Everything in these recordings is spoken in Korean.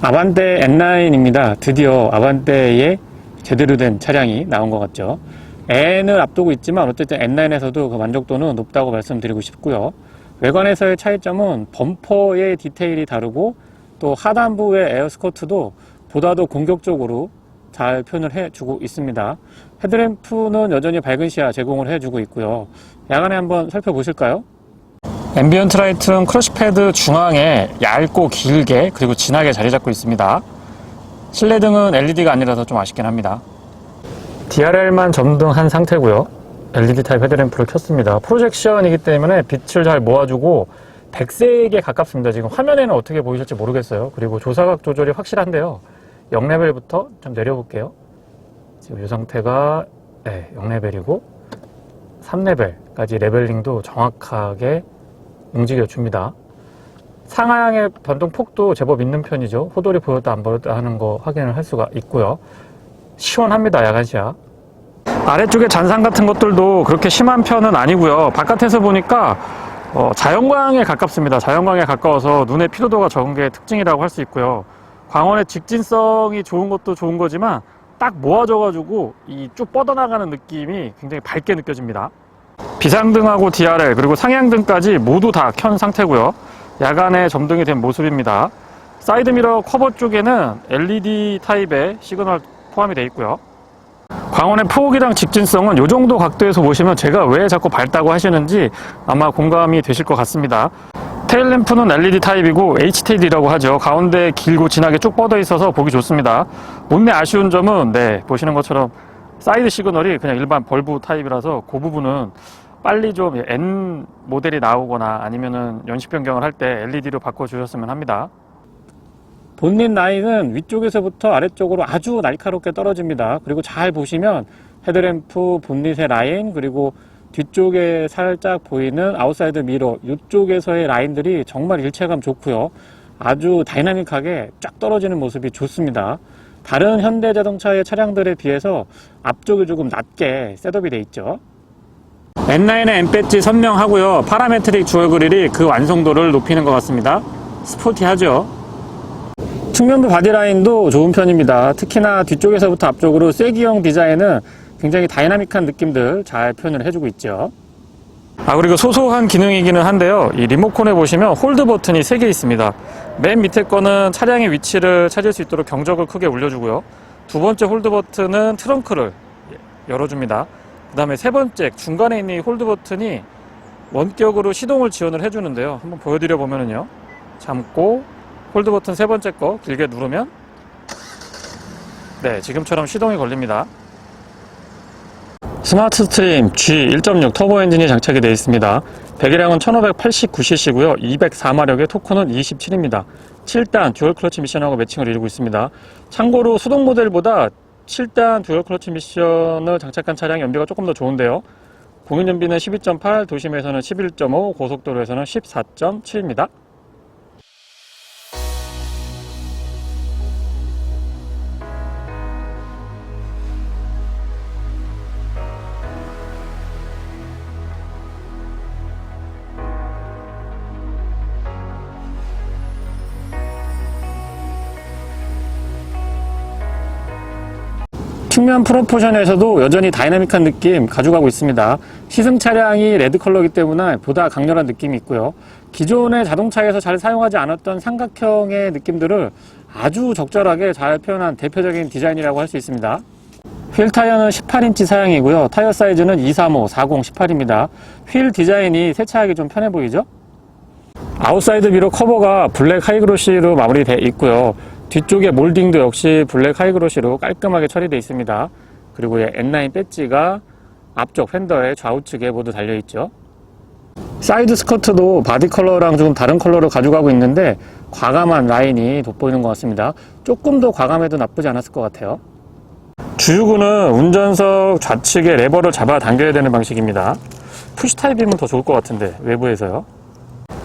아반떼 N9입니다. 드디어 아반떼에 제대로 된 차량이 나온 것 같죠. N을 앞두고 있지만 어쨌든 N9에서도 그 만족도는 높다고 말씀드리고 싶고요. 외관에서의 차이점은 범퍼의 디테일이 다르고 또 하단부의 에어스커트도 보다 더 공격적으로 잘 표현을 해주고 있습니다. 헤드램프는 여전히 밝은 시야 제공을 해주고 있고요. 야간에 한번 살펴보실까요? 앰비언트 라이트는 크러쉬 패드 중앙에 얇고 길게 그리고 진하게 자리 잡고 있습니다. 실내등은 LED가 아니라서 좀 아쉽긴 합니다. DRL만 점등한 상태고요. LED 타입 헤드램프를 켰습니다. 프로젝션이기 때문에 빛을 잘 모아주고 백색에 가깝습니다. 지금 화면에는 어떻게 보이실지 모르겠어요. 그리고 조사각 조절이 확실한데요. 0레벨부터 좀 내려볼게요. 지금 이 상태가 0레벨이고 3레벨까지 레벨링도 정확하게 움직여줍니다. 상하향의 변동폭도 제법 있는 편이죠. 호돌이 보였다 안 보였다 하는 거 확인을 할 수가 있고요. 시원합니다. 야간시야. 아래쪽에 잔상 같은 것들도 그렇게 심한 편은 아니고요. 바깥에서 보니까 자연광에 가깝습니다. 자연광에 가까워서 눈의 피로도가 적은 게 특징이라고 할 수 있고요. 광원의 직진성이 좋은 것도 좋은 거지만 딱 모아져가지고 이 쭉 뻗어나가는 느낌이 굉장히 밝게 느껴집니다. 비상등하고 DRL 그리고 상향등까지 모두 다 켠 상태고요. 야간에 점등이 된 모습입니다. 사이드미러 커버 쪽에는 LED 타입의 시그널 포함이 되어 있고요. 광원의 포옥이랑 직진성은 이 정도 각도에서 보시면 제가 왜 자꾸 밝다고 하시는지 아마 공감이 되실 것 같습니다. 테일램프는 LED 타입이고 HTL이라고 하죠. 가운데 길고 진하게 쭉 뻗어 있어서 보기 좋습니다. 못내 아쉬운 점은 보시는 것처럼 사이드 시그널이 그냥 일반 벌브 타입이라서 그 부분은 빨리 좀 N 모델이 나오거나 아니면은 연식 변경을 할 때 LED로 바꿔주셨으면 합니다. 본닛 라인은 위쪽에서부터 아래쪽으로 아주 날카롭게 떨어집니다. 그리고 잘 보시면 헤드램프 본닛의 라인 그리고 뒤쪽에 살짝 보이는 아웃사이드 미러 이쪽에서의 라인들이 정말 일체감 좋고요. 아주 다이나믹하게 쫙 떨어지는 모습이 좋습니다. 다른 현대자동차의 차량들에 비해서 앞쪽이 조금 낮게 셋업이 되어 있죠. N9의 M 배지 선명하고요. 파라메트릭 주얼 그릴이 그 완성도를 높이는 것 같습니다. 스포티하죠. 측면부 바디라인도 좋은 편입니다. 특히나 뒤쪽에서부터 앞쪽으로 쐐기형 디자인은 굉장히 다이나믹한 느낌들 잘 표현을 해주고 있죠. 그리고 소소한 기능이기는 한데요. 이 리모컨에 보시면 홀드 버튼이 3개 있습니다. 맨 밑에 거는 차량의 위치를 찾을 수 있도록 경적을 크게 울려주고요. 두 번째 홀드 버튼은 트렁크를 열어줍니다. 그 다음에 세 번째 중간에 있는 이 홀드 버튼이 원격으로 시동을 지원을 해주는데요. 한번 보여드려 보면은요. 잠고 홀드 버튼 세 번째 거 길게 누르면 지금처럼 시동이 걸립니다. 스마트 스트림 G 1.6 터보 엔진이 장착이 되어 있습니다. 배기량은 1589cc고요. 204마력의 토크는 27입니다. 7단 듀얼 클러치 미션하고 매칭을 이루고 있습니다. 참고로 수동 모델보다 7단 듀얼 클러치 미션을 장착한 차량의 연비가 조금 더 좋은데요. 공인 연비는 12.8, 도심에서는 11.5, 고속도로에서는 14.7입니다. 측면 프로포션에서도 여전히 다이나믹한 느낌 가져가고 있습니다. 시승 차량이 레드 컬러이기 때문에 보다 강렬한 느낌이 있고요. 기존의 자동차에서 잘 사용하지 않았던 삼각형의 느낌들을 아주 적절하게 잘 표현한 대표적인 디자인이라고 할 수 있습니다. 휠 타이어는 18인치 사양이고요. 타이어 사이즈는 235, 40, 18입니다. 휠 디자인이 세차하기 좀 편해 보이죠? 아웃사이드 미러 커버가 블랙 하이그로시로 마무리되어 있고요. 뒤쪽에 몰딩도 역시 블랙 하이그로시로 깔끔하게 처리되어 있습니다. 그리고 N9 배지가 앞쪽 팬더의 좌우측에 모두 달려있죠. 사이드 스커트도 바디 컬러랑 조금 다른 컬러를 가져가고 있는데 과감한 라인이 돋보이는 것 같습니다. 조금 더 과감해도 나쁘지 않았을 것 같아요. 주유구는 운전석 좌측에 레버를 잡아 당겨야 되는 방식입니다. 푸시 타입이면 더 좋을 것 같은데 외부에서요.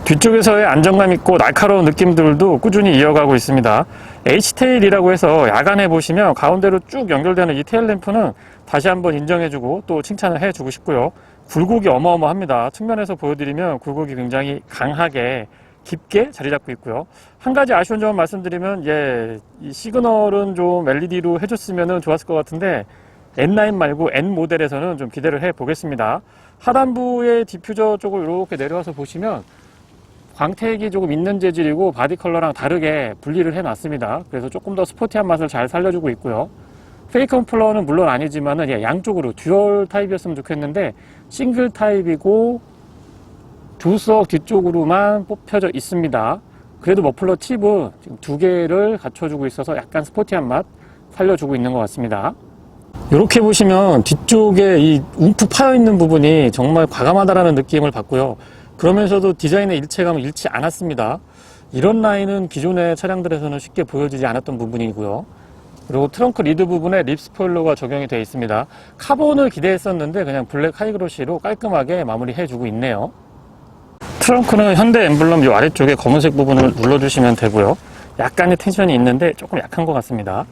뒤쪽에서의 안정감 있고 날카로운 느낌들도 꾸준히 이어가고 있습니다. H-테일이라고 해서 야간에 보시면 가운데로 쭉 연결되는 이 테일 램프는 다시 한번 인정해주고 또 칭찬을 해주고 싶고요. 굴곡이 어마어마합니다. 측면에서 보여드리면 굴곡이 굉장히 강하게 깊게 자리 잡고 있고요. 한 가지 아쉬운 점을 말씀드리면, 이 시그널은 좀 LED로 해줬으면 좋았을 것 같은데, N9 말고 N 모델에서는 좀 기대를 해 보겠습니다. 하단부의 디퓨저 쪽을 이렇게 내려와서 보시면, 광택이 조금 있는 재질이고, 바디 컬러랑 다르게 분리를 해 놨습니다. 그래서 조금 더 스포티한 맛을 잘 살려주고 있고요. 페이크 컴플러는 물론 아니지만은, 양쪽으로 듀얼 타입이었으면 좋겠는데, 싱글 타입이고, 조수석 뒤쪽으로만 뽑혀져 있습니다. 그래도 머플러 팁은 지금 2개를 갖춰주고 있어서 약간 스포티한 맛 살려주고 있는 것 같습니다. 이렇게 보시면 뒤쪽에 이 움푹 파여있는 부분이 정말 과감하다라는 느낌을 받고요. 그러면서도 디자인의 일체감을 잃지 않았습니다. 이런 라인은 기존의 차량들에서는 쉽게 보여지지 않았던 부분이고요. 그리고 트렁크 리드 부분에 립 스포일러가 적용이 되어 있습니다. 카본을 기대했었는데 그냥 블랙 하이그로시로 깔끔하게 마무리해주고 있네요. 트렁크는 현대 엠블럼 이 아래쪽에 검은색 부분을 눌러주시면 되고요. 약간의 텐션이 있는데 조금 약한 것 같습니다.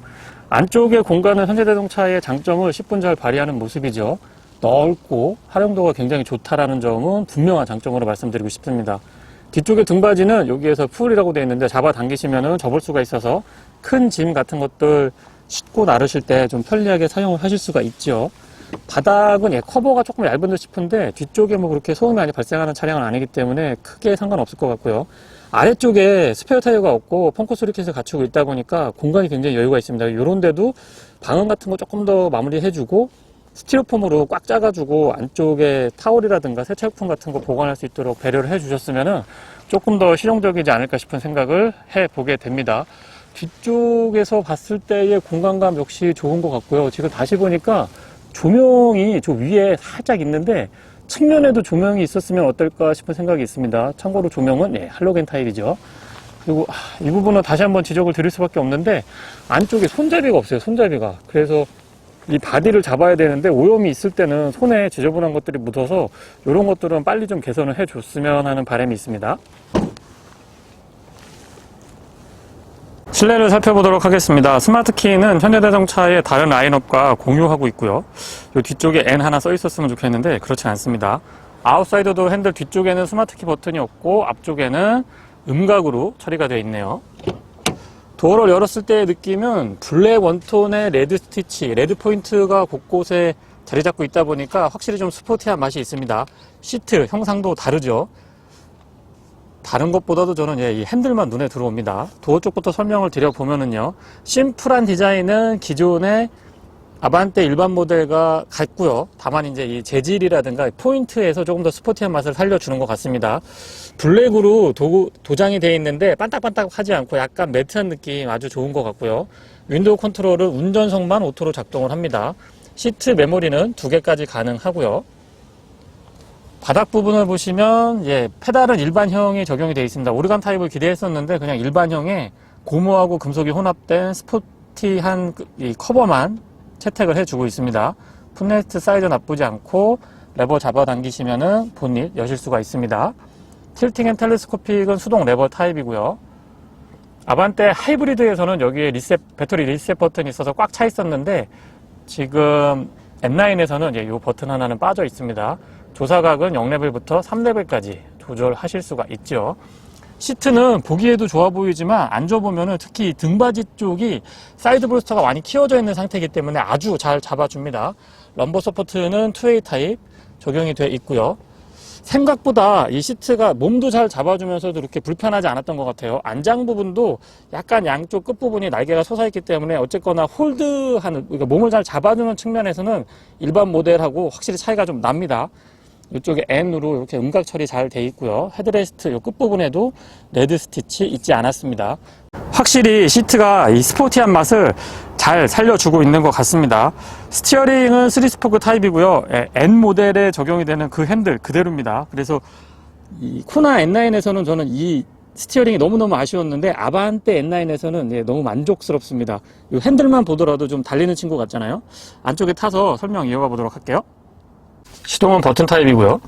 안쪽의 공간은 현대자동차의 장점을 10분 잘 발휘하는 모습이죠. 넓고 활용도가 굉장히 좋다라는 점은 분명한 장점으로 말씀드리고 싶습니다. 뒤쪽의 등받이는 여기에서 풀이라고 되어 있는데 잡아당기시면 접을 수가 있어서 큰 짐 같은 것들 싣고 나르실 때 좀 편리하게 사용을 하실 수가 있죠. 바닥은 커버가 조금 얇은 듯 싶은데 뒤쪽에 뭐 그렇게 소음이 많이 발생하는 차량은 아니기 때문에 크게 상관없을 것 같고요. 아래쪽에 스페어 타이어가 없고 펑크 소리켓을 갖추고 있다 보니까 공간이 굉장히 여유가 있습니다. 이런 데도 방음 같은 거 조금 더 마무리해주고 스티로폼으로 꽉 짜가지고 안쪽에 타월이라든가 세차용품 같은 거 보관할 수 있도록 배려를 해주셨으면 조금 더 실용적이지 않을까 싶은 생각을 해보게 됩니다. 뒤쪽에서 봤을 때의 공간감 역시 좋은 것 같고요. 지금 다시 보니까 조명이 저 위에 살짝 있는데 측면에도 조명이 있었으면 어떨까 싶은 생각이 있습니다. 참고로 조명은 할로겐 타입이죠. 그리고 이 부분은 다시 한번 지적을 드릴 수밖에 없는데 안쪽에 손잡이가 없어요. 손잡이가. 그래서 이 바디를 잡아야 되는데 오염이 있을 때는 손에 지저분한 것들이 묻어서 이런 것들은 빨리 좀 개선을 해줬으면 하는 바람이 있습니다. 실내를 살펴보도록 하겠습니다. 스마트키는 현대자동차의 다른 라인업과 공유하고 있고요. 이 뒤쪽에 N 하나 써 있었으면 좋겠는데 그렇지 않습니다. 아웃사이더도 핸들 뒤쪽에는 스마트키 버튼이 없고 앞쪽에는 음각으로 처리가 되어 있네요. 도어를 열었을 때의 느낌은 블랙 원톤의 레드 스티치, 레드 포인트가 곳곳에 자리 잡고 있다 보니까 확실히 좀 스포티한 맛이 있습니다. 시트 형상도 다르죠. 다른 것보다도 저는 이 핸들만 눈에 들어옵니다. 도어 쪽부터 설명을 드려보면은요. 심플한 디자인은 기존의 아반떼 일반 모델과 같고요. 다만 이제 이 재질이라든가 포인트에서 조금 더 스포티한 맛을 살려주는 것 같습니다. 블랙으로 도장이 되어 있는데 반딱반딱하지 않고 약간 매트한 느낌 아주 좋은 것 같고요. 윈도우 컨트롤은 운전석만 오토로 작동을 합니다. 시트 메모리는 2개까지 가능하고요. 바닥 부분을 보시면 페달은 일반형이 적용이 되어 있습니다. 오르간 타입을 기대했었는데 그냥 일반형에 고무하고 금속이 혼합된 스포티한 이 커버만 채택을 해주고 있습니다. 풋레스트 사이즈 나쁘지 않고 레버 잡아당기시면은 본닛 여실 수가 있습니다. 틸팅 앤 텔레스코픽은 수동 레버 타입이고요. 아반떼 하이브리드에서는 여기에 배터리 리셋 버튼이 있어서 꽉 차 있었는데 지금 N9에서는 이 버튼 하나는 빠져 있습니다. 조사각은 0레벨부터 3레벨까지 조절하실 수가 있죠. 시트는 보기에도 좋아 보이지만 앉아보면은 특히 등받이 쪽이 사이드 볼스터가 많이 키워져 있는 상태이기 때문에 아주 잘 잡아줍니다. 럼버 서포트는 2A 타입 적용이 되어 있고요. 생각보다 이 시트가 몸도 잘 잡아주면서도 이렇게 불편하지 않았던 것 같아요. 안장 부분도 약간 양쪽 끝부분이 날개가 솟아있기 때문에 어쨌거나 홀드하는, 그러니까 몸을 잘 잡아주는 측면에서는 일반 모델하고 확실히 차이가 좀 납니다. 이쪽에 N으로 이렇게 음각 처리 잘 돼 있고요. 헤드레스트 이 끝부분에도 레드 스티치 있지 않았습니다. 확실히 시트가 이 스포티한 맛을 잘 살려주고 있는 것 같습니다. 스티어링은 3스포크 타입이고요. N 모델에 적용이 되는 그 핸들 그대로입니다. 그래서 이 코나 N9에서는 저는 이 스티어링이 너무너무 아쉬웠는데 아반떼 N9에서는 너무 만족스럽습니다. 이 핸들만 보더라도 좀 달리는 친구 같잖아요. 안쪽에 타서 설명 이어가 보도록 할게요. 시동은 버튼 타입이고요.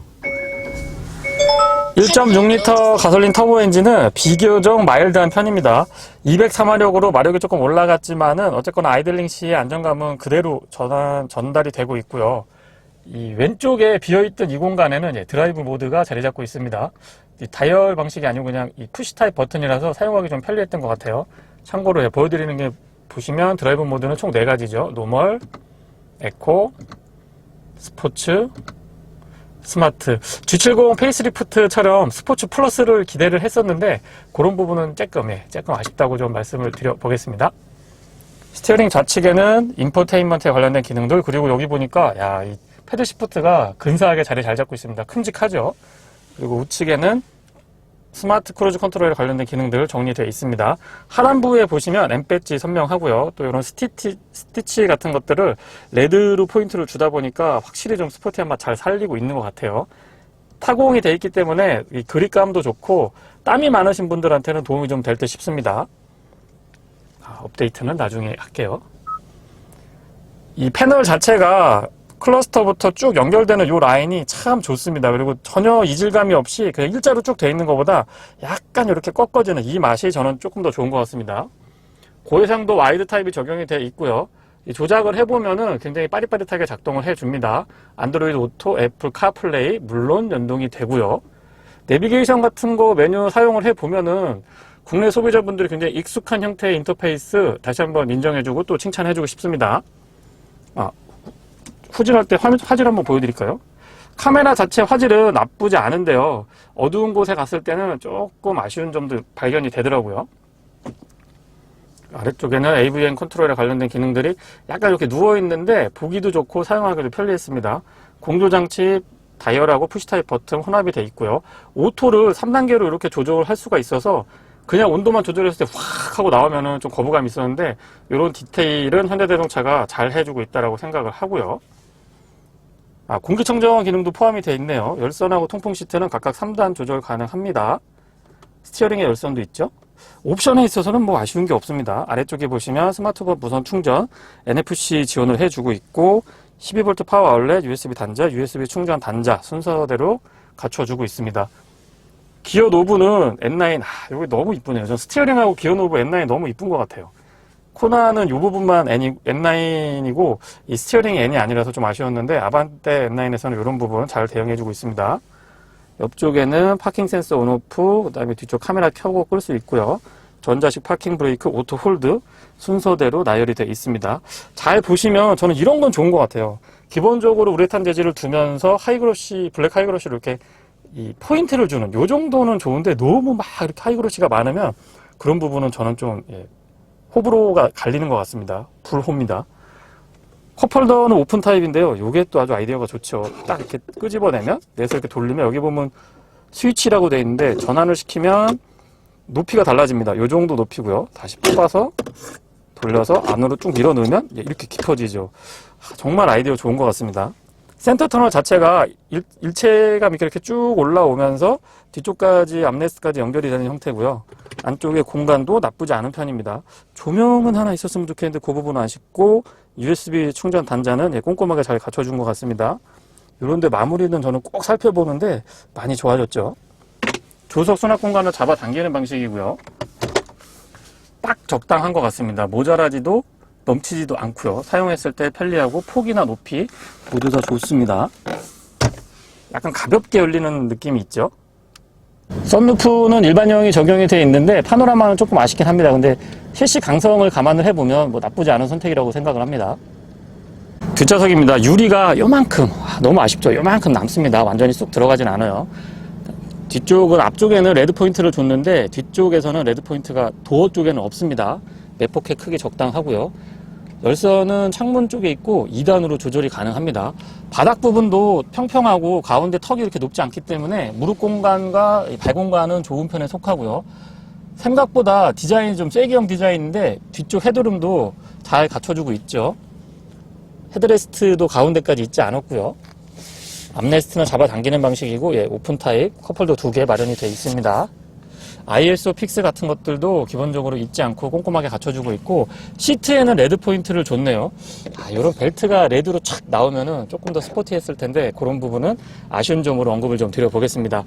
1.6L 가솔린 터보 엔진은 비교적 마일드한 편입니다. 204마력으로 마력이 조금 올라갔지만은 어쨌거나 아이들링 시의 안정감은 그대로 전달이 되고 있고요. 이 왼쪽에 비어있던 이 공간에는 드라이브 모드가 자리 잡고 있습니다. 이 다이얼 방식이 아니고 그냥 이 푸시 타입 버튼이라서 사용하기 좀 편리했던 것 같아요. 참고로 보여드리는 게 보시면 드라이브 모드는 총 4가지죠. 노멀, 에코, 스포츠, 스마트. G70 페이스리프트처럼 스포츠 플러스를 기대를 했었는데 그런 부분은 조금 아쉽다고 좀 말씀을 드려보겠습니다. 스티어링 좌측에는 인포테인먼트에 관련된 기능들, 그리고 여기 보니까 이 패드 시프트가 근사하게 자리 잘 잡고 있습니다. 큼직하죠. 그리고 우측에는 스마트 크루즈 컨트롤에 관련된 기능들 정리되어 있습니다. 하단부에 보시면 M 배지 선명하고요. 또 이런 스티치 같은 것들을 레드로 포인트를 주다 보니까 확실히 좀 스포티한 맛 잘 살리고 있는 것 같아요. 타공이 되어 있기 때문에 이 그립감도 좋고 땀이 많으신 분들한테는 도움이 좀 될 듯 싶습니다. 업데이트는 나중에 할게요. 이 패널 자체가 클러스터부터 쭉 연결되는 이 라인이 참 좋습니다. 그리고 전혀 이질감이 없이 그냥 일자로 쭉 되어 있는 것보다 약간 이렇게 꺾어지는 이 맛이 저는 조금 더 좋은 것 같습니다. 고해상도 와이드 타입이 적용이 되어 있고요. 이 조작을 해보면은 굉장히 빠릿빠릿하게 작동을 해줍니다. 안드로이드 오토, 애플 카플레이 물론 연동이 되고요. 내비게이션 같은 거 메뉴 사용을 해보면은 국내 소비자분들이 굉장히 익숙한 형태의 인터페이스 다시 한번 인정해주고 또 칭찬해주고 싶습니다. 후진할 때 화질 한번 보여드릴까요? 카메라 자체 화질은 나쁘지 않은데요. 어두운 곳에 갔을 때는 조금 아쉬운 점도 발견이 되더라고요. 아래쪽에는 AVM 컨트롤에 관련된 기능들이 약간 이렇게 누워있는데 보기도 좋고 사용하기도 편리했습니다. 공조장치, 다이얼하고 푸시타입 버튼 혼합이 되어 있고요. 오토를 3단계로 이렇게 조절할 수가 있어서 그냥 온도만 조절했을 때 확 하고 나오면은 좀 거부감이 있었는데 이런 디테일은 현대자동차가 잘 해주고 있다고 생각을 하고요. 공기청정 기능도 포함이 되어 있네요. 열선하고 통풍 시트는 각각 3단 조절 가능합니다. 스티어링에 열선도 있죠. 옵션에 있어서는 뭐 아쉬운 게 없습니다. 아래쪽에 보시면 스마트폰 무선 충전, NFC 지원을 해주고 있고 12V 파워 아울렛, USB 단자, USB 충전 단자 순서대로 갖춰주고 있습니다. 기어 노브는 N9, 여기 너무 이쁘네요. 전 스티어링하고 기어 노브 N9 너무 이쁜 것 같아요. 코나는 이 부분만 N9이고 이 스티어링이 N이 아니라서 좀 아쉬웠는데 아반떼 N9에서는 이런 부분 잘 대응해주고 있습니다. 옆쪽에는 파킹 센서 온오프, 그 다음에 뒤쪽 카메라 켜고 끌 수 있고요. 전자식 파킹 브레이크, 오토 홀드 순서대로 나열이 되어 있습니다. 잘 보시면 저는 이런 건 좋은 것 같아요. 기본적으로 우레탄 재질을 두면서 하이그로시, 블랙 하이그로시를 이렇게 이 포인트를 주는 요 정도는 좋은데 너무 막 이렇게 하이그로시가 많으면 그런 부분은 저는 좀 호불호가 갈리는 것 같습니다. 불호입니다. 컵홀더는 오픈 타입인데요. 요게 또 아주 아이디어가 좋죠. 딱 이렇게 끄집어내면 내서 이렇게 돌리면 여기 보면 스위치라고 되어 있는데 전환을 시키면 높이가 달라집니다. 요 정도 높이고요. 다시 뽑아서 돌려서 안으로 쭉 밀어 넣으면 이렇게 깊어지죠. 정말 아이디어 좋은 것 같습니다. 센터 터널 자체가 일체감 있게 이렇게 쭉 올라오면서 뒤쪽까지 암레스트까지 연결이 되는 형태고요. 안쪽에 공간도 나쁘지 않은 편입니다. 조명은 하나 있었으면 좋겠는데 그 부분은 아쉽고 USB 충전 단자는 꼼꼼하게 잘 갖춰준 것 같습니다. 이런데 마무리는 저는 꼭 살펴보는데 많이 좋아졌죠. 조석 수납 공간을 잡아당기는 방식이고요. 딱 적당한 것 같습니다. 모자라지도 넘치지도 않고요. 사용했을 때 편리하고 폭이나 높이 모두 다 좋습니다. 약간 가볍게 열리는 느낌이 있죠. 썬루프는 일반형이 적용이 되어 있는데 파노라마는 조금 아쉽긴 합니다. 근데 실시 강성을 감안을 해보면 뭐 나쁘지 않은 선택이라고 생각을 합니다. 뒷좌석입니다. 유리가 요만큼, 너무 아쉽죠. 요만큼 남습니다. 완전히 쏙 들어가진 않아요. 뒤쪽은, 앞쪽에는 레드 포인트를 줬는데 뒤쪽에서는 레드 포인트가 도어 쪽에는 없습니다. 내포켓 크기 적당하고요. 열선은 창문 쪽에 있고 2단으로 조절이 가능합니다. 바닥 부분도 평평하고 가운데 턱이 이렇게 높지 않기 때문에 무릎 공간과 발 공간은 좋은 편에 속하고요. 생각보다 디자인이 좀 쐐기형 디자인인데 뒤쪽 헤드룸도 잘 갖춰주고 있죠. 헤드레스트도 가운데까지 있지 않았고요. 암레스트는 잡아당기는 방식이고 오픈 타입 컵홀더 2개 마련이 되어 있습니다. ISO 픽스 같은 것들도 기본적으로 잊지 않고 꼼꼼하게 갖춰주고 있고 시트에는 레드 포인트를 줬네요. 이런 벨트가 레드로 착 나오면은 조금 더 스포티했을 텐데 그런 부분은 아쉬운 점으로 언급을 좀 드려보겠습니다.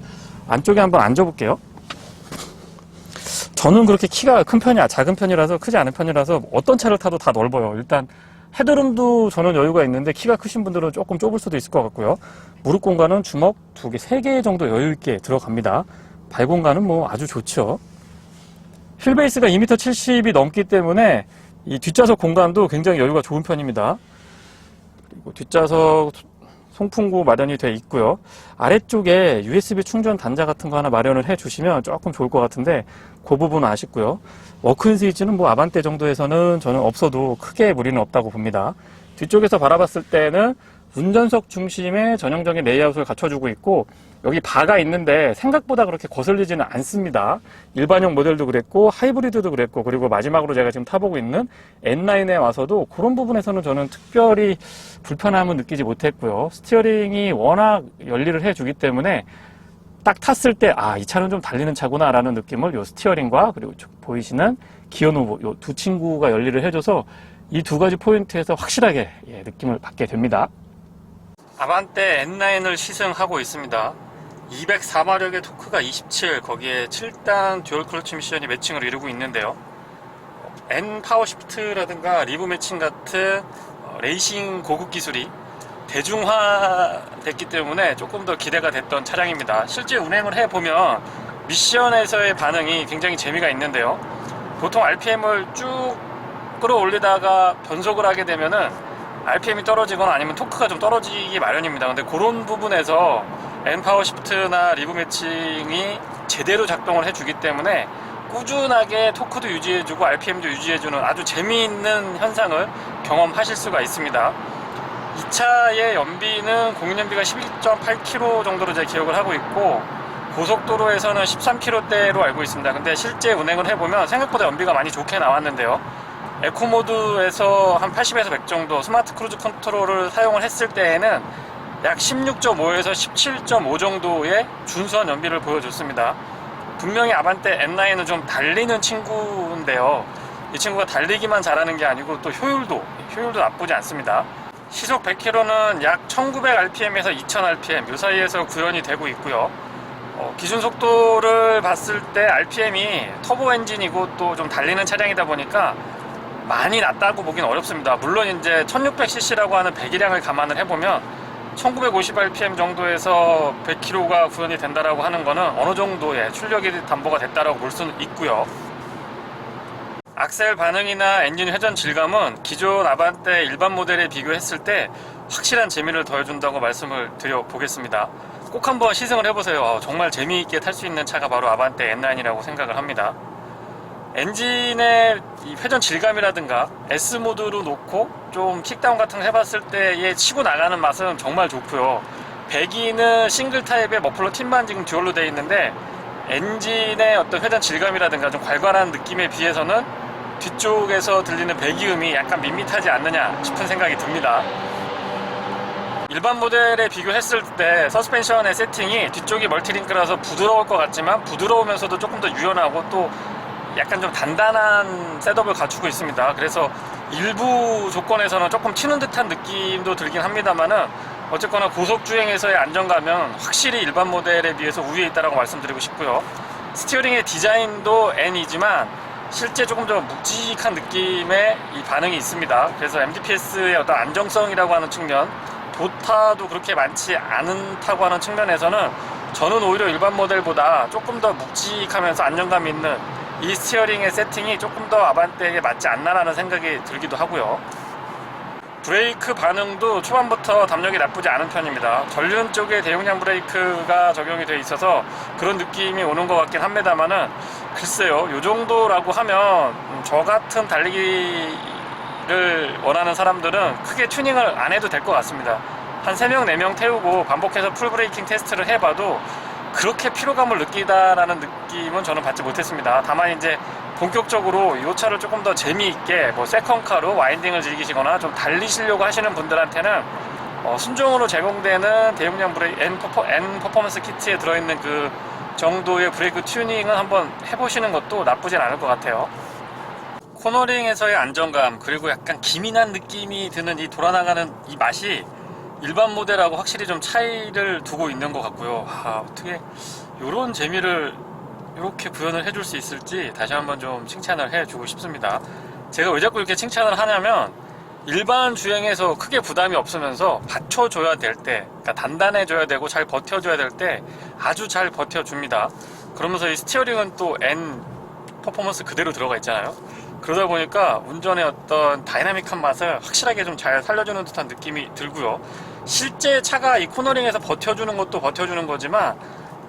안쪽에 한번 앉아볼게요. 저는 그렇게 키가 큰 편이 작은 편이라서 크지 않은 편이라서 어떤 차를 타도 다 넓어요. 일단 헤드룸도 저는 여유가 있는데 키가 크신 분들은 조금 좁을 수도 있을 것 같고요. 무릎 공간은 주먹 2개, 3개 정도 여유 있게 들어갑니다. 발 공간은 뭐 아주 좋죠. 휠베이스가 2m 70이 넘기 때문에 이 뒷좌석 공간도 굉장히 여유가 좋은 편입니다. 그리고 뒷좌석 송풍구 마련이 되어 있고요. 아래쪽에 USB 충전 단자 같은 거 하나 마련을 해 주시면 조금 좋을 것 같은데 그 부분은 아쉽고요. 워크인 스위치는 뭐 아반떼 정도에서는 저는 없어도 크게 무리는 없다고 봅니다. 뒤쪽에서 바라봤을 때는 운전석 중심에 전형적인 레이아웃을 갖춰주고 있고, 여기 바가 있는데 생각보다 그렇게 거슬리지는 않습니다. 일반형 모델도 그랬고 하이브리드도 그랬고, 그리고 마지막으로 제가 지금 타보고 있는 N9에 와서도 그런 부분에서는 저는 특별히 불편함은 느끼지 못했고요. 스티어링이 워낙 열일을 해주기 때문에 딱 탔을 때 이 차는 좀 달리는 차구나 라는 느낌을 요 스티어링과 그리고 보이시는 기어노브 요 두 친구가 열일을 해줘서 이 두 가지 포인트에서 확실하게 느낌을 받게 됩니다. 아반떼 N9을 시승하고 있습니다. 204마력의 토크가 27, 거기에 7단 듀얼 클러치 미션이 매칭을 이루고 있는데요. N 파워시프트라든가 리브 매칭 같은 레이싱 고급 기술이 대중화됐기 때문에 조금 더 기대가 됐던 차량입니다. 실제 운행을 해보면 미션에서의 반응이 굉장히 재미가 있는데요. 보통 RPM을 쭉 끌어올리다가 변속을 하게 되면은 RPM이 떨어지거나 아니면 토크가 좀 떨어지기 마련입니다. 근데 그런 부분에서 N파워 시프트나 리브 매칭이 제대로 작동을 해주기 때문에 꾸준하게 토크도 유지해주고 RPM도 유지해주는 아주 재미있는 현상을 경험하실 수가 있습니다. 이 차의 연비는 공인연비가 12.8km 정도로 제 기억을 하고 있고, 고속도로에서는 13km대로 알고 있습니다. 근데 실제 운행을 해보면 생각보다 연비가 많이 좋게 나왔는데요. 에코 모드에서 한 80에서 100 정도 스마트 크루즈 컨트롤을 사용을 했을 때에는 약 16.5에서 17.5 정도의 준수한 연비를 보여줬습니다. 분명히 아반떼 N9은 좀 달리는 친구인데요. 이 친구가 달리기만 잘하는 게 아니고 또 효율도 나쁘지 않습니다. 시속 100km는 약 1900rpm에서 2000rpm 이 사이에서 구현이 되고 있고요. 기준 속도를 봤을 때 RPM이 터보 엔진이고 또 좀 달리는 차량이다 보니까 많이 낮다고 보긴 어렵습니다. 물론 이제 1600cc라고 하는 배기량을 감안을 해보면 1950rpm 정도에서 100km가 구현이 된다라고 하는 거는 어느 정도의 출력이 담보가 됐다라고 볼 수는 있고요. 악셀 반응이나 엔진 회전 질감은 기존 아반떼 일반 모델에 비교했을 때 확실한 재미를 더해준다고 말씀을 드려보겠습니다. 꼭 한번 시승을 해보세요. 정말 재미있게 탈 수 있는 차가 바로 아반떼 N9이라고 생각을 합니다. 엔진의 이 회전 질감이라든가 S모드로 놓고 좀 킥다운 같은 거 해봤을 때의 치고 나가는 맛은 정말 좋고요. 배기는 싱글 타입의 머플러 틴만 지금 듀얼로 되어 있는데, 엔진의 어떤 회전 질감이라든가 좀 괄괄한 느낌에 비해서는 뒤쪽에서 들리는 배기음이 약간 밋밋하지 않느냐 싶은 생각이 듭니다. 일반 모델에 비교했을 때 서스펜션의 세팅이 뒤쪽이 멀티링크라서 부드러울 것 같지만 부드러우면서도 조금 더 유연하고 또 약간 좀 단단한 셋업을 갖추고 있습니다. 그래서 일부 조건에서는 조금 튀는 듯한 느낌도 들긴 합니다만은 어쨌거나 고속주행에서의 안정감은 확실히 일반 모델에 비해서 우위에 있다고 말씀드리고 싶고요. 스티어링의 디자인도 N이지만 실제 조금 더 묵직한 느낌의 이 반응이 있습니다. 그래서 MDPS의 어떤 안정성이라고 하는 측면, 도타도 그렇게 많지 않다고 하는 측면에서는 저는 오히려 일반 모델보다 조금 더 묵직하면서 안정감 있는 이 스티어링의 세팅이 조금 더 아반떼에게 맞지 않나라는 생각이 들기도 하고요. 브레이크 반응도 초반부터 담력이 나쁘지 않은 편입니다. 전륜 쪽에 대용량 브레이크가 적용이 되어 있어서 그런 느낌이 오는 것 같긴 합니다만은, 글쎄요, 요 정도라고 하면 저 같은 달리기를 원하는 사람들은 크게 튜닝을 안 해도 될 것 같습니다. 한 3명, 4명 태우고 반복해서 풀 브레이킹 테스트를 해봐도 그렇게 피로감을 느끼다라는 느낌은 저는 받지 못했습니다. 다만 이제 본격적으로 이 차를 조금 더 재미있게 세컨카로 와인딩을 즐기시거나 좀 달리시려고 하시는 분들한테는 순정으로 제공되는 대용량 N 퍼포먼스 키트에 들어있는 그 정도의 브레이크 튜닝을 한번 해보시는 것도 나쁘진 않을 것 같아요. 코너링에서의 안정감, 그리고 약간 기민한 느낌이 드는 이 돌아나가는 이 맛이 일반 모델하고 확실히 좀 차이를 두고 있는 것 같고요. 어떻게 이런 재미를 이렇게 구현을 해줄 수 있을지 다시 한번 좀 칭찬을 해주고 싶습니다. 제가 왜 자꾸 이렇게 칭찬을 하냐면, 일반 주행에서 크게 부담이 없으면서 받쳐줘야 될 때, 그러니까 단단해져야 되고 잘 버텨줘야 될 때 아주 잘 버텨줍니다. 그러면서 이 스티어링은 또 N 퍼포먼스 그대로 들어가 있잖아요. 그러다 보니까 운전의 어떤 다이나믹한 맛을 확실하게 좀 잘 살려주는 듯한 느낌이 들고요. 실제 차가 이 코너링에서 버텨주는 것도 버텨주는 거지만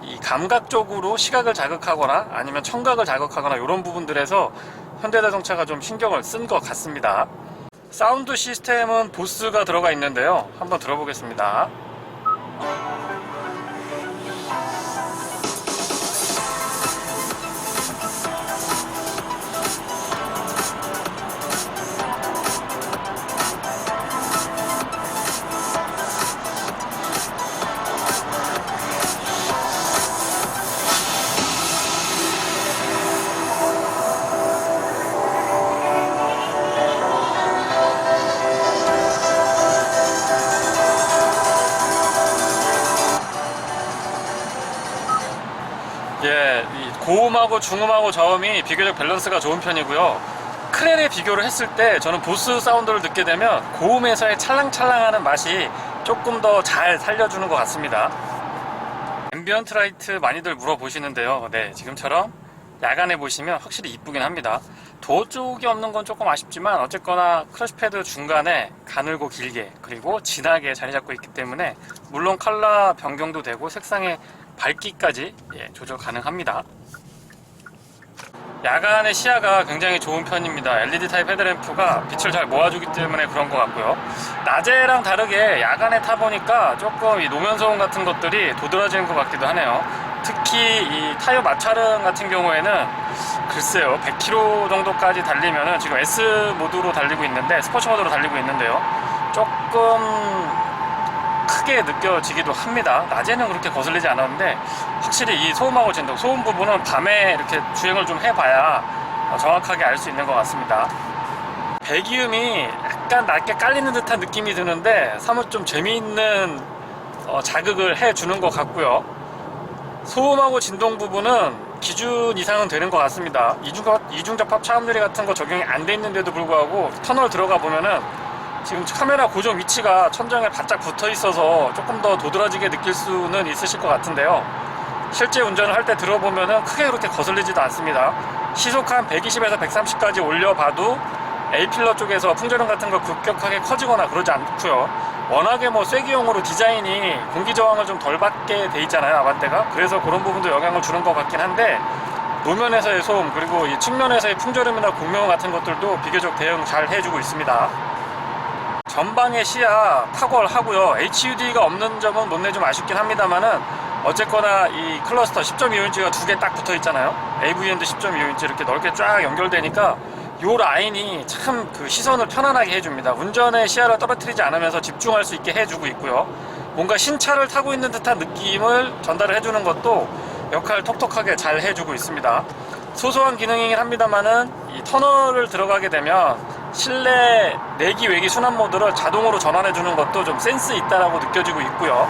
이 감각적으로 시각을 자극하거나 아니면 청각을 자극하거나 이런 부분들에서 현대자동차가 좀 신경을 쓴 것 같습니다. 사운드 시스템은 보스가 들어가 있는데요. 한번 들어보겠습니다. 예, 이 고음하고 중음하고 저음이 비교적 밸런스가 좋은 편이고요. 크렐에 비교를 했을 때 저는 보스 사운드를 듣게 되면 고음에서의 찰랑찰랑하는 맛이 조금 더 잘 살려주는 것 같습니다. 앰비언트 라이트 많이들 물어보시는데요. 네, 지금처럼 야간에 보시면 확실히 이쁘긴 합니다. 도어 쪽이 없는 건 조금 아쉽지만 어쨌거나 크러쉬 패드 중간에 가늘고 길게 그리고 진하게 자리 잡고 있기 때문에 물론 컬러 변경도 되고 색상의 밝기까지 조절 가능합니다. 야간의 시야가 굉장히 좋은 편입니다. LED 타입 헤드램프가 빛을 잘 모아주기 때문에 그런 것 같고요. 낮에랑 다르게 야간에 타보니까 조금 이 노면 소음 같은 것들이 도드라지는 것 같기도 하네요. 특히 이 타이어 마찰음 같은 경우에는 글쎄요 100km 정도까지 달리면은 지금 S 모드로 달리고 있는데 스포츠 모드로 달리고 있는데요. 조금 크게 느껴지기도 합니다. 낮에는 그렇게 거슬리지 않았는데 확실히 이 소음하고 진동, 소음 부분은 밤에 이렇게 주행을 좀 해봐야 정확하게 알 수 있는 것 같습니다. 배기음이 약간 낮게 깔리는 듯한 느낌이 드는데 사뭇 좀 재미있는 자극을 해주는 것 같고요. 소음하고 진동 부분은 기준 이상은 되는 것 같습니다. 이중접합 차음유리 같은 거 적용이 안 돼 있는데도 불구하고 터널 들어가 보면은 지금 카메라 고정 위치가 천장에 바짝 붙어 있어서 조금 더 도드라지게 느낄 수는 있으실 것 같은데요. 실제 운전을 할 때 들어보면은 크게 그렇게 거슬리지도 않습니다. 시속 한 120에서 130까지 올려봐도 A필러 쪽에서 풍절음 같은 거 급격하게 커지거나 그러지 않고요. 워낙에 뭐 쐐기용으로 디자인이 공기 저항을 좀 덜 받게 돼 있잖아요, 아반떼가. 그래서 그런 부분도 영향을 주는 것 같긴 한데 노면에서의 소음 그리고 이 측면에서의 풍절음이나 공명 같은 것들도 비교적 대응 잘 해주고 있습니다. 전방의 시야 탁월하고요. HUD가 없는 점은 못내 좀 아쉽긴 합니다만은 어쨌거나 이 클러스터 10.25인치가 두 개 딱 붙어 있잖아요. AV&D 10.25인치 이렇게 넓게 쫙 연결되니까 요 라인이 참 그 시선을 편안하게 해줍니다. 운전의 시야를 떨어뜨리지 않으면서 집중할 수 있게 해주고 있고요. 뭔가 신차를 타고 있는 듯한 느낌을 전달을 해주는 것도 역할 톡톡하게 잘 해주고 있습니다. 소소한 기능이긴 합니다만은 이 터널을 들어가게 되면 실내 내기 외기 순환 모드를 자동으로 전환해주는 것도 좀 센스 있다라고 느껴지고 있고요.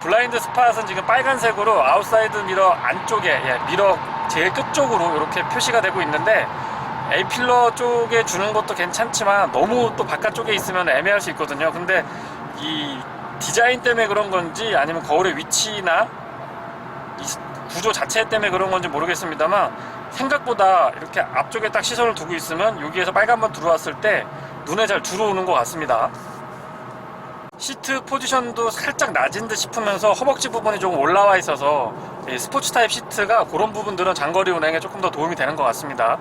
블라인드 스팟은 지금 빨간색으로 아웃사이드 미러 안쪽에 미러 제일 끝쪽으로 이렇게 표시가 되고 있는데 A필러 쪽에 주는 것도 괜찮지만 너무 또 바깥쪽에 있으면 애매할 수 있거든요. 근데 이 디자인 때문에 그런 건지 아니면 거울의 위치나 이 구조 자체 때문에 그런 건지 모르겠습니다만 생각보다 이렇게 앞쪽에 딱 시선을 두고 있으면 여기에서 빨간번 들어왔을 때 눈에 잘 들어오는 것 같습니다. 시트 포지션도 살짝 낮은 듯 싶으면서 허벅지 부분이 조금 올라와 있어서 스포츠 타입 시트가 그런 부분들은 장거리 운행에 조금 더 도움이 되는 것 같습니다.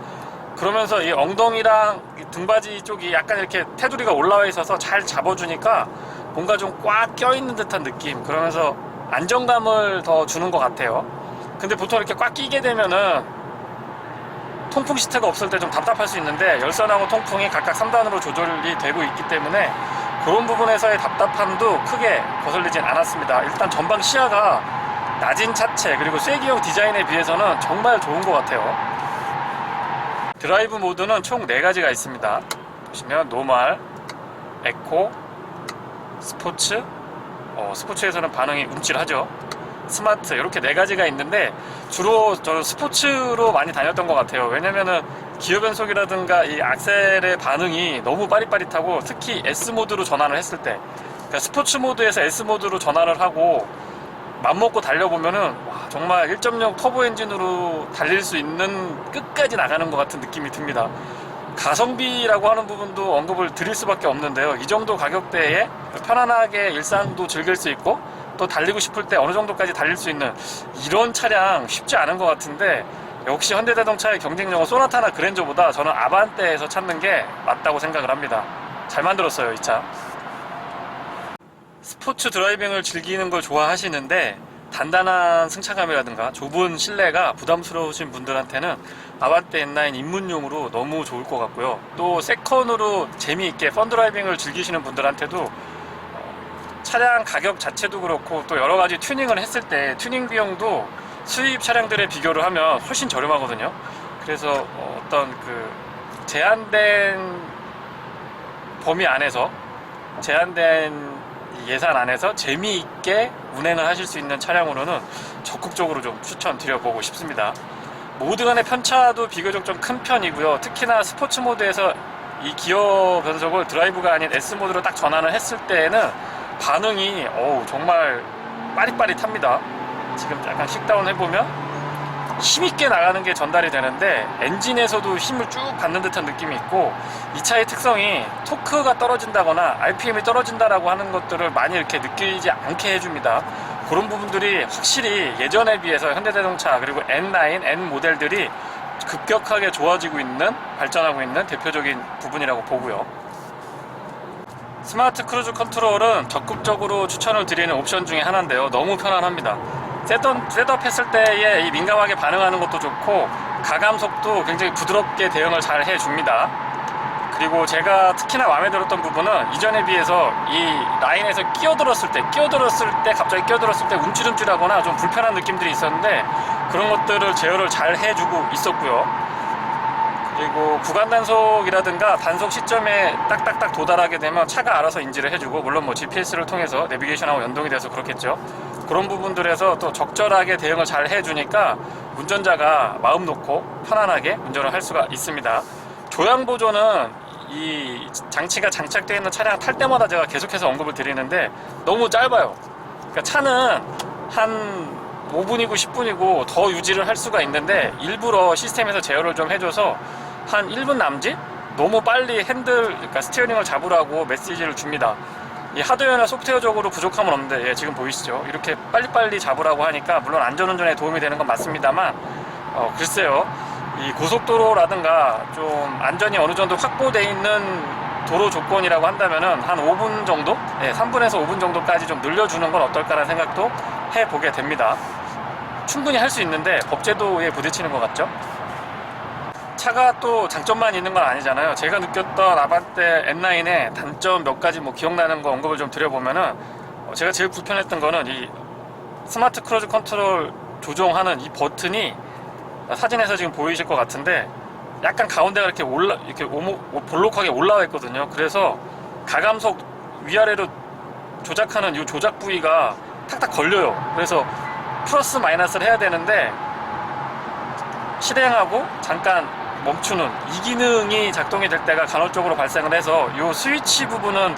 그러면서 이 엉덩이랑 이 등받이 쪽이 약간 이렇게 테두리가 올라와 있어서 잘 잡아주니까 뭔가 좀 꽉 껴있는 듯한 느낌, 그러면서 안정감을 더 주는 것 같아요. 근데 보통 이렇게 꽉 끼게 되면은 통풍 시트가 없을 때 좀 답답할 수 있는데 열선하고 통풍이 각각 3단으로 조절이 되고 있기 때문에 그런 부분에서의 답답함도 크게 거슬리진 않았습니다. 일단 전방 시야가 낮은 차체 그리고 쐐기형 디자인에 비해서는 정말 좋은 것 같아요. 드라이브 모드는 총 4가지가 있습니다. 보시면 노멀, 에코, 스포츠, 스포츠에서는 반응이 움찔하죠. 스마트, 이렇게 4가지가 있는데 주로 저는 스포츠로 많이 다녔던 것 같아요. 왜냐면은 기어 변속이라든가 이 악셀의 반응이 너무 빠릿빠릿하고, 특히 S모드로 전환을 했을 때, 그러니까 스포츠 모드에서 S모드로 전환을 하고 맘먹고 달려보면은 와, 정말 1.0 터보 엔진으로 달릴 수 있는, 끝까지 나가는 것 같은 느낌이 듭니다. 가성비라고 하는 부분도 언급을 드릴 수밖에 없는데요. 이 정도 가격대에 편안하게 일상도 즐길 수 있고, 또 달리고 싶을 때 어느 정도까지 달릴 수 있는 이런 차량 쉽지 않은 것 같은데, 역시 현대자동차의 경쟁력은 소나타나 그랜저보다 저는 아반떼에서 찾는 게 맞다고 생각을 합니다. 잘 만들었어요, 이 차. 스포츠 드라이빙을 즐기는 걸 좋아하시는데 단단한 승차감이라든가 좁은 실내가 부담스러우신 분들한테는 아반떼 N9 입문용으로 너무 좋을 것 같고요. 또 세컨으로 재미있게 펀드라이빙을 즐기시는 분들한테도 차량 가격 자체도 그렇고, 또 여러가지 튜닝을 했을 때 튜닝 비용도 수입 차량들에 비교를 하면 훨씬 저렴하거든요. 그래서 어떤 그 제한된 범위 안에서, 제한된 예산 안에서 재미있게 운행을 하실 수 있는 차량으로는 적극적으로 좀 추천드려보고 싶습니다. 모드 간의 편차도 비교적 좀 큰 편이고요. 특히나 스포츠 모드에서 이 기어 변속을 드라이브가 아닌 S 모드로 딱 전환을 했을 때에는 반응이 정말 빠릿빠릿합니다. 지금 약간 킥다운 해보면 힘있게 나가는 게 전달이 되는데, 엔진에서도 힘을 쭉 받는 듯한 느낌이 있고, 이 차의 특성이 토크가 떨어진다거나 RPM이 떨어진다라고 하는 것들을 많이 이렇게 느끼지 않게 해줍니다. 그런 부분들이 확실히 예전에 비해서 현대자동차 그리고 N9, N 모델들이 급격하게 좋아지고 있는, 발전하고 있는 대표적인 부분이라고 보고요. 스마트 크루즈 컨트롤은 적극적으로 추천을 드리는 옵션 중에 하나인데요. 너무 편안합니다. 셋업 했을 때에 이 민감하게 반응하는 것도 좋고, 가감속도 굉장히 부드럽게 대응을 잘 해줍니다. 그리고 제가 특히나 마음에 들었던 부분은, 이전에 비해서 이 라인에서 끼어들었을 때 갑자기 끼어들었을 때 움찔움찔하거나 좀 불편한 느낌들이 있었는데, 그런 것들을 제어를 잘 해주고 있었고요. 그리고 구간 단속이라든가 단속 시점에 딱딱딱 도달하게 되면 차가 알아서 인지를 해주고, 물론 뭐 GPS를 통해서 내비게이션하고 연동이 돼서 그렇겠죠. 그런 부분들에서 또 적절하게 대응을 잘 해주니까 운전자가 마음 놓고 편안하게 운전을 할 수가 있습니다. 조향 보조는 이 장치가 장착되어 있는 차량 탈 때마다 제가 계속해서 언급을 드리는데 너무 짧아요. 그러니까 차는 한 5분이고 10분이고 더 유지를 할 수가 있는데, 일부러 시스템에서 제어를 좀 해줘서 한 1분 남짓? 너무 빨리 그러니까 스티어링을 잡으라고 메시지를 줍니다. 이 하드웨어나 소프트웨어적으로 부족함은 없는데, 지금 보이시죠? 이렇게 빨리빨리 잡으라고 하니까 물론 안전운전에 도움이 되는 건 맞습니다만, 글쎄요, 이 고속도로라든가 좀 안전이 어느 정도 확보되어 있는 도로 조건이라고 한다면은 한 5분 정도? 3분에서 5분 정도까지 좀 늘려주는 건 어떨까라는 생각도 해보게 됩니다. 충분히 할 수 있는데 법제도에 부딪히는 것 같죠? 차가 또 장점만 있는 건 아니잖아요. 제가 느꼈던 아반떼 N9의 단점 몇 가지 기억나는 거 언급을 좀 드려보면은, 제가 제일 불편했던 거는 이 스마트 크루즈 컨트롤 조정하는 이 버튼이, 사진에서 지금 보이실 것 같은데 약간 가운데가 이렇게 볼록하게 올라와 있거든요. 그래서 가감속 위아래로 조작하는 이 조작 부위가 탁탁 걸려요. 그래서 플러스 마이너스를 해야 되는데 실행하고 잠깐 멈추는 이 기능이 작동이 될 때가 간헐적으로 발생을 해서, 이 스위치 부분은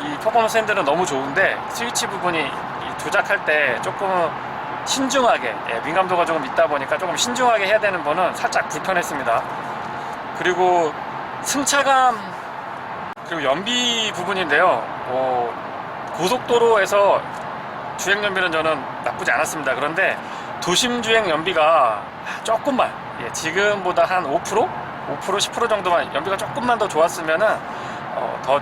이 퍼포먼스 핸들은 너무 좋은데, 스위치 부분이 조작할 때 조금 신중하게, 민감도가 조금 있다 보니까 조금 신중하게 해야 되는 거는 살짝 불편했습니다. 그리고 승차감, 그리고 연비 부분인데요. 고속도로에서 주행연비는 저는 나쁘지 않았습니다. 그런데 도심주행 연비가 조금만, 지금보다 한 5%? 10% 정도만 연비가 조금만 더 좋았으면은 더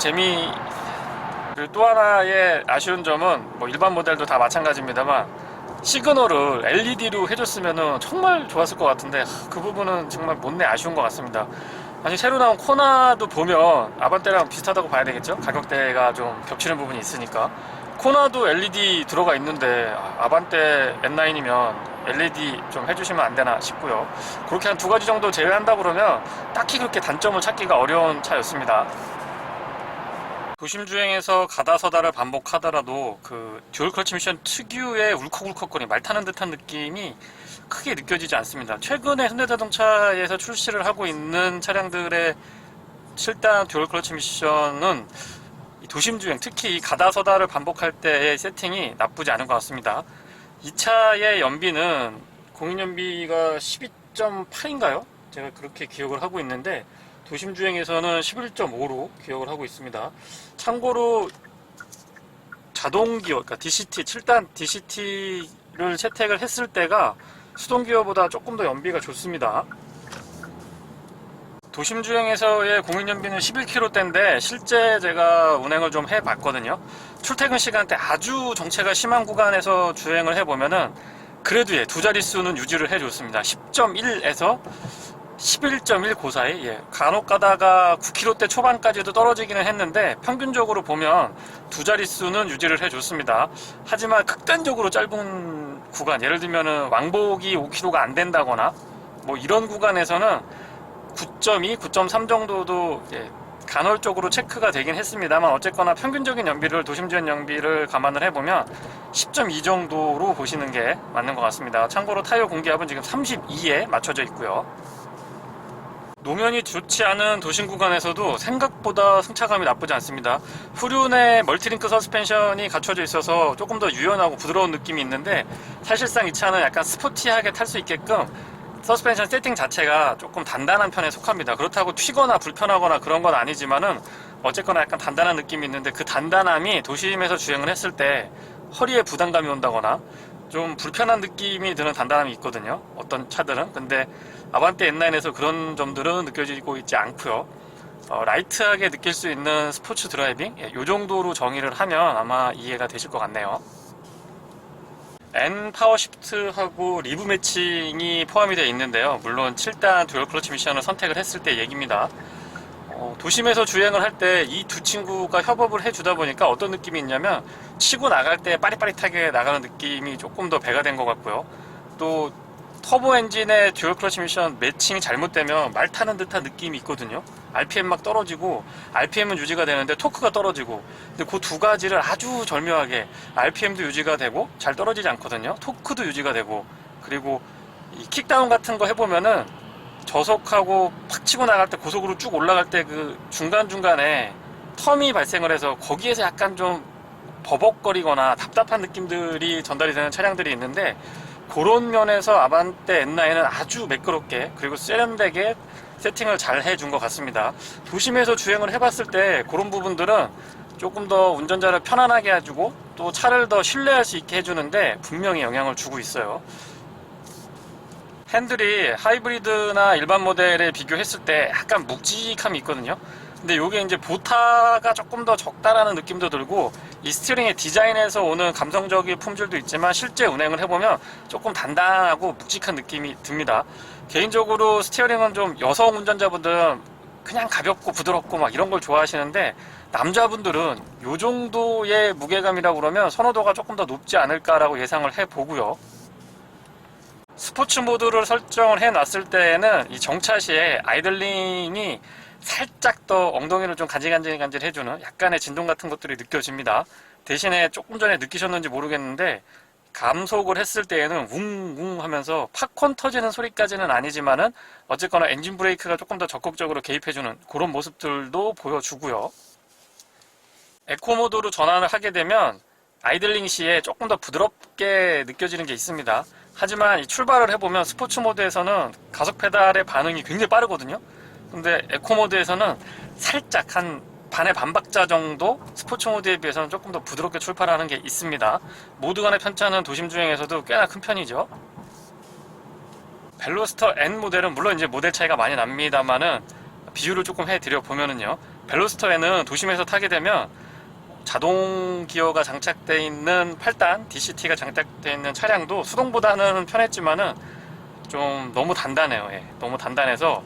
그리고 또 하나의 아쉬운 점은, 일반 모델도 다 마찬가지입니다만, 시그널을 LED로 해줬으면 정말 좋았을 것 같은데, 그 부분은 정말 못내 아쉬운 것 같습니다. 사실 새로 나온 코나도 보면 아반떼랑 비슷하다고 봐야 되겠죠? 가격대가 좀 겹치는 부분이 있으니까. 코나도 LED 들어가 있는데 아반떼 N9이면 LED 좀 해주시면 안 되나 싶고요. 그렇게 한 2가지 정도 제외한다 그러면 딱히 그렇게 단점을 찾기가 어려운 차였습니다. 도심 주행에서 가다서다를 반복하더라도 그 듀얼 클러치 미션 특유의 울컥울컥거림, 말 타는 듯한 느낌이 크게 느껴지지 않습니다. 최근에 현대자동차에서 출시를 하고 있는 차량들의 7단 듀얼 클러치 미션은 도심 주행, 특히 이 가다서다를 반복할 때의 세팅이 나쁘지 않은 것 같습니다. 이 차의 연비는 공인 연비가 12.8인가요? 제가 그렇게 기억을 하고 있는데 도심 주행에서는 11.5로 기억을 하고 있습니다. 참고로 자동 기어, 그러니까 DCT, 7단 DCT를 채택을 했을 때가 수동 기어보다 조금 더 연비가 좋습니다. 도심 주행에서의 공인 연비는 11km대인데 실제 제가 운행을 좀 해봤거든요. 출퇴근 시간대 아주 정체가 심한 구간에서 주행을 해보면은 그래도 두 자릿수는 유지를 해줬습니다. 10.1에서 11.1 그 사이. 간혹 가다가 9km대 초반까지도 떨어지기는 했는데 평균적으로 보면 두 자릿수는 유지를 해줬습니다. 하지만 극단적으로 짧은 구간, 예를 들면은 왕복이 5km가 안 된다거나 뭐 이런 구간에서는 9.2, 9.3 정도도 간헐적으로 체크가 되긴 했습니다만 어쨌거나 평균적인 연비를 도심주행 연비를 감안을 해보면 10.2 정도로 보시는 게 맞는 것 같습니다. 참고로 타이어 공기압은 지금 32에 맞춰져 있고요. 노면이 좋지 않은 도심 구간에서도 생각보다 승차감이 나쁘지 않습니다. 후륜의 멀티링크 서스펜션이 갖춰져 있어서 조금 더 유연하고 부드러운 느낌이 있는데 사실상 이 차는 약간 스포티하게 탈 수 있게끔 서스펜션 세팅 자체가 조금 단단한 편에 속합니다. 그렇다고 튀거나 불편하거나 그런 건 아니지만은 어쨌거나 약간 단단한 느낌이 있는데 그 단단함이 도심에서 주행을 했을 때 허리에 부담감이 온다거나 좀 불편한 느낌이 드는 단단함이 있거든요. 어떤 차들은. 근데 아반떼 N9에서 그런 점들은 느껴지고 있지 않고요. 라이트하게 느낄 수 있는 스포츠 드라이빙? 이 정도로 정의를 하면 아마 이해가 되실 것 같네요. N 파워 시프트하고 리브 매칭이 포함이 되어 있는데요. 물론 7단 듀얼 클러치 미션을 선택을 했을 때 얘기입니다. 도심에서 주행을 할 때 이 두 친구가 협업을 해주다 보니까 어떤 느낌이 있냐면 치고 나갈 때 빠릿빠릿하게 나가는 느낌이 조금 더 배가 된 것 같고요. 또 터보 엔진의 듀얼 클러치 미션 매칭이 잘못되면 말 타는 듯한 느낌이 있거든요. RPM 막 떨어지고 RPM은 유지가 되는데 토크가 떨어지고, 근데 그 두 가지를 아주 절묘하게 RPM도 유지가 되고 잘 떨어지지 않거든요. 토크도 유지가 되고, 그리고 이 킥다운 같은 거 해보면은 저속하고 팍 치고 나갈 때 고속으로 쭉 올라갈 때 그 중간중간에 텀이 발생을 해서 거기에서 약간 좀 버벅거리거나 답답한 느낌들이 전달이 되는 차량들이 있는데 그런 면에서 아반떼 N9은 아주 매끄럽게 그리고 세련되게 세팅을 잘 해준 것 같습니다. 도심에서 주행을 해봤을 때 그런 부분들은 조금 더 운전자를 편안하게 해주고 또 차를 더 신뢰할 수 있게 해주는데 분명히 영향을 주고 있어요. 핸들이 하이브리드나 일반 모델에 비교했을 때 약간 묵직함이 있거든요. 근데 이게 이제 보타가 조금 더 적다라는 느낌도 들고 이 스티어링의 디자인에서 오는 감성적인 품질도 있지만 실제 운행을 해보면 조금 단단하고 묵직한 느낌이 듭니다. 개인적으로 스티어링은 좀 여성 운전자분들은 그냥 가볍고 부드럽고 막 이런 걸 좋아하시는데 남자분들은 이 정도의 무게감이라고 그러면 선호도가 조금 더 높지 않을까라고 예상을 해보고요. 스포츠 모드를 설정을 해놨을 때에는 이 정차 시에 아이들링이 살짝 더 엉덩이를 좀 간질간질 해주는 약간의 진동 같은 것들이 느껴집니다. 대신에 조금 전에 느끼셨는지 모르겠는데 감속을 했을 때에는 웅웅 하면서 팝콘 터지는 소리까지는 아니지만은 어쨌거나 엔진 브레이크가 조금 더 적극적으로 개입해주는 그런 모습들도 보여주고요. 에코 모드로 전환을 하게 되면 아이들링 시에 조금 더 부드럽게 느껴지는 게 있습니다. 하지만 이 출발을 해보면 스포츠 모드에서는 가속 페달의 반응이 굉장히 빠르거든요. 근데 에코 모드에서는 살짝 한 반의 반박자 정도 스포츠 모드에 비해서는 조금 더 부드럽게 출발하는 게 있습니다. 모드 간의 편차는 도심 주행에서도 꽤나 큰 편이죠. 벨로스터 N 모델은 물론 이제 모델 차이가 많이 납니다만은 비유를 조금 해드려 보면은요. 벨로스터 N은 도심에서 타게 되면 자동 기어가 장착되어 있는 8단 DCT가 장착되어 있는 차량도 수동보다는 편했지만은 좀 너무 단단해요. 너무 단단해서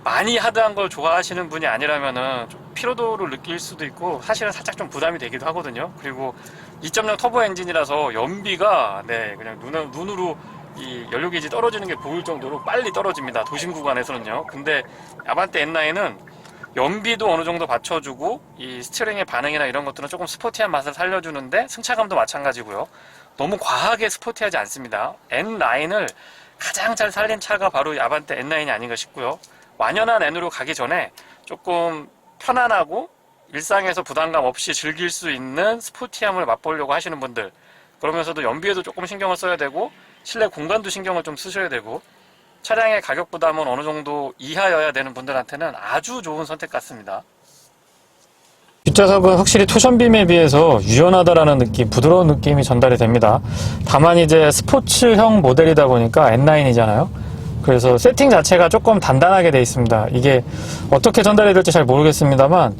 많이 하드한 걸 좋아하시는 분이 아니라면은 좀 피로도를 느낄 수도 있고 사실은 살짝 좀 부담이 되기도 하거든요. 그리고 2.0 터보 엔진이라서 연비가 그냥 눈으로 이 연료 게이지 떨어지는 게 보일 정도로 빨리 떨어집니다. 도심 구간에서는요. 근데 아반떼 N9은 연비도 어느 정도 받쳐주고 이 스티어링의 반응이나 이런 것들은 조금 스포티한 맛을 살려주는데 승차감도 마찬가지고요. 너무 과하게 스포티하지 않습니다. N9을 가장 잘 살린 차가 바로 이 아반떼 N9이 아닌가 싶고요. 완연한 N으로 가기 전에 조금 편안하고 일상에서 부담감 없이 즐길 수 있는 스포티함을 맛보려고 하시는 분들, 그러면서도 연비에도 조금 신경을 써야 되고 실내 공간도 신경을 좀 쓰셔야 되고 차량의 가격 부담은 어느 정도 이하여야 되는 분들한테는 아주 좋은 선택 같습니다. 뒷좌석은 확실히 투션빔에 비해서 유연하다라는 느낌, 부드러운 느낌이 전달이 됩니다. 다만 이제 스포츠형 모델이다 보니까 N9이잖아요. 그래서 세팅 자체가 조금 단단하게 되어 있습니다. 이게 어떻게 전달이 될지 잘 모르겠습니다만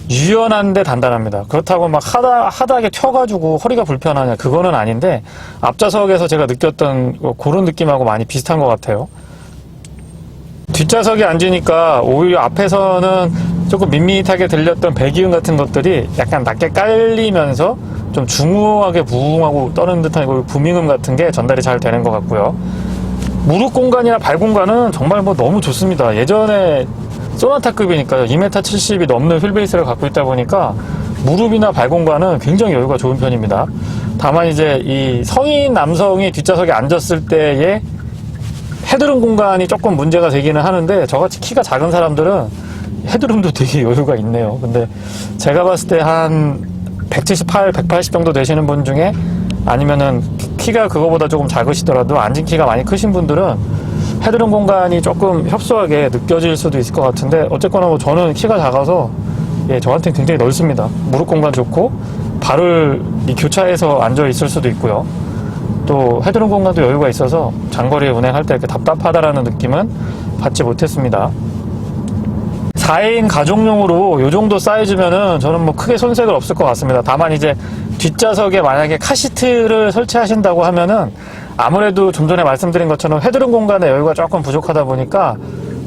유연한데 단단합니다. 그렇다고 막 하다하게 튀어가지고 허리가 불편하냐, 그거는 아닌데 앞좌석에서 제가 느꼈던 그런 느낌하고 많이 비슷한 것 같아요. 뒷좌석에 앉으니까 오히려 앞에서는 조금 밋밋하게 들렸던 배기음 같은 것들이 약간 낮게 깔리면서 좀 중후하게 부웅하고 떠는 듯한 부밍음 같은 게 전달이 잘 되는 것 같고요. 무릎 공간이나 발 공간은 정말 뭐 너무 좋습니다. 예전에 소나타급이니까요. 2m 70이 넘는 휠베이스를 갖고 있다 보니까 무릎이나 발 공간은 굉장히 여유가 좋은 편입니다. 다만 이제 이 성인 남성이 뒷좌석에 앉았을 때의 헤드룸 공간이 조금 문제가 되기는 하는데 저같이 키가 작은 사람들은 헤드룸도 되게 여유가 있네요. 근데 제가 봤을 때 한 178, 180 정도 되시는 분 중에 아니면은 키가 그거보다 조금 작으시더라도 앉은 키가 많이 크신 분들은 헤드룸 공간이 조금 협소하게 느껴질 수도 있을 것 같은데 어쨌거나 뭐 저는 키가 작아서 예, 저한테는 굉장히 넓습니다. 무릎 공간 좋고 발을 이 교차해서 앉아 있을 수도 있고요. 또 헤드룸 공간도 여유가 있어서 장거리 운행할 때 이렇게 답답하다라는 느낌은 받지 못했습니다. 4인 가족용으로 이 정도 사이즈면은 저는 뭐 크게 손색은 없을 것 같습니다. 다만 이제 뒷좌석에 만약에 카시트를 설치하신다고 하면은 아무래도 좀 전에 말씀드린 것처럼 헤드룸 공간의 여유가 조금 부족하다 보니까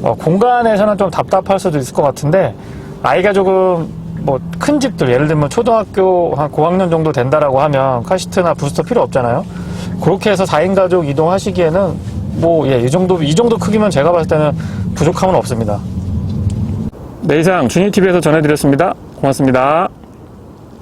공간에서는 좀 답답할 수도 있을 것 같은데 아이가 조금 뭐 큰 집들, 예를 들면 초등학교 한 고학년 정도 된다라고 하면 카시트나 부스터 필요 없잖아요. 그렇게 해서 4인 가족 이동하시기에는 뭐 예, 이 정도 크기면 제가 봤을 때는 부족함은 없습니다. 네, 이상 준이TV에서 전해드렸습니다. 고맙습니다.